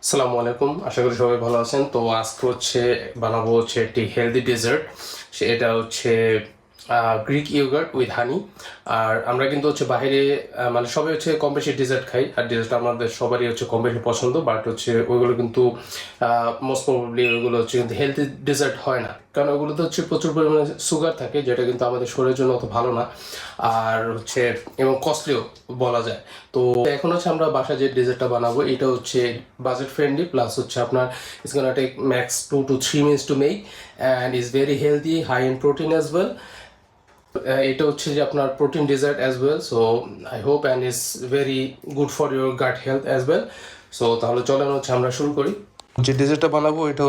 আসসালামু আলাইকুম, আশা করি সবাই ভালো আছেন। তো আজকে বানাবো একটি হেলদি ডেজার্ট। এটা গ্রিক ইয়োগার্ট উইথ হানি। আর আমরা কিন্তু বাইরে মানে সবাই কম বেশি ডেজার্ট খাই, আর ডেজার্ট আমাদের সবারই কম বেশি পছন্দ, বাট ওইগুলো কিন্তু মোস্ট প্রবাবলি ওইগুলো কিন্তু হেলদি ডেজার্ট হয় না, কারণ ওগুলোতে প্রচুর পরিমাণে সুগার থাকে, যেটা কিন্তু আমাদের শরীরের জন্য অত ভালো না, আর এবং কস্টলিও বলা যায়। তো এখন আমরা বাসায় যে ডেজার্টটা বানাবো এটা বাজেট ফ্রেন্ডলি, প্লাস আপনার it's gonna take max 2 to 3 minutes to make, and is very healthy, high in protein as well. এটা যে আপনার protein dessert as well, so I hope and is very good for your gut health as well. So তাহলে চলেন আমরা শুরু করি। যে ডেজার্টটা বানাবো এটা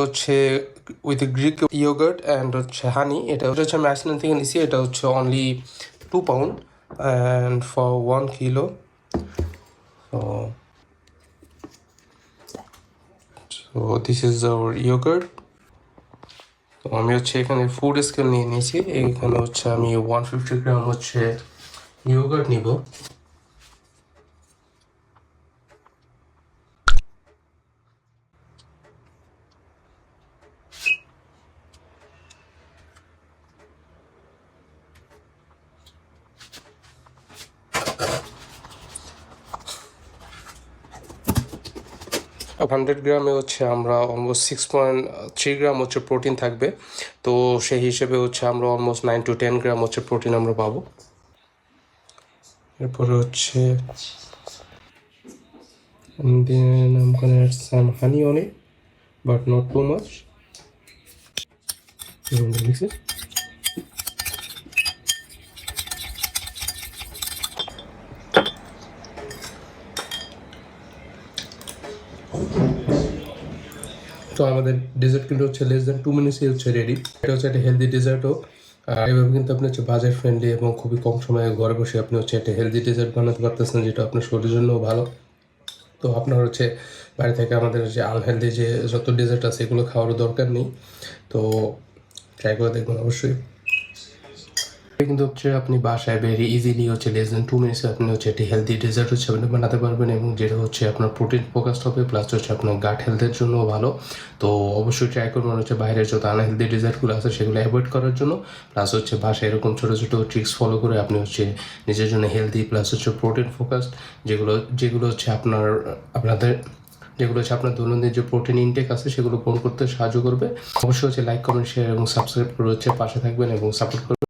with greek yogurt and honey. এটা আমি আইসল্যান্ড থেকে নিছি। এটা only 2 pound and for 1 kilo. So this is our yogurt. তো আমি এখানে ফুড স্কেল নিয়ে নিয়েছি। এখানে আমি 150 গ্রাম ইয়োগার্ট নিব। আর 100 গ্রামে আমরা অলমোস্ট 6.3 গ্রাম প্রোটিন থাকবে। তো সেই হিসেবে আমরা অলমোস্ট 9 to 10 গ্রাম প্রোটিন আমরা পাবো। এরপরে and then I'm gonna add some honey on it, but not too much. Mix it. তো আমাদের ডেজার্ট কিন্তু লেস দেন 2 মিনিটসে রেডি। এটা একটা হেলদি ডেজার্টও, এভাবে কিন্তু আপনি বাজার ফ্রেন্ডলি এবং খুবই কম সময়ে ঘরে বসে আপনি একটা হেলদি ডেজার্ট বানাতে পারতেছেন, যেটা আপনার শরীরের জন্যও ভালো। তো আপনার বাইরে থেকে আমাদের আনহেলদি যে যত ডেজার্ট আছে এগুলো খাওয়ারও দরকার নেই। তো ট্রাই করে দেখবেন অবশ্যই। কিন্তু আপনি বাসায় ভেরি ইজিলি লেস দেন 2 মিনিটসে আপনি একটি হেলদি ডেজার্ট আপনি বানাতে পারবেন, এবং যেটা আপনার প্রোটিন ফোকাসড হবে, প্লাস আপনার গাট হেলথের জন্যও ভালো। তো অবশ্যই ট্রাই করবেন বাইরের যত আনহেলদি ডেজার্টগুলো আছে সেগুলো অ্যাভয়েড করার জন্য, প্লাস বাসায় এরকম ছোটো ছোটো ট্রিক্স ফলো করে আপনি নিজের জন্য হেলদি প্লাস প্রোটিন ফোকাসড যেগুলো আপনার দৈনন্দিন যে প্রোটিন ইনটেক আছে সেগুলো পূরণ করতে সাহায্য করবে। অবশ্যই লাইক, কমেন্ট, শেয়ার এবং সাবস্ক্রাইব করে পাশে থাকবেন এবং সাপোর্ট করবেন।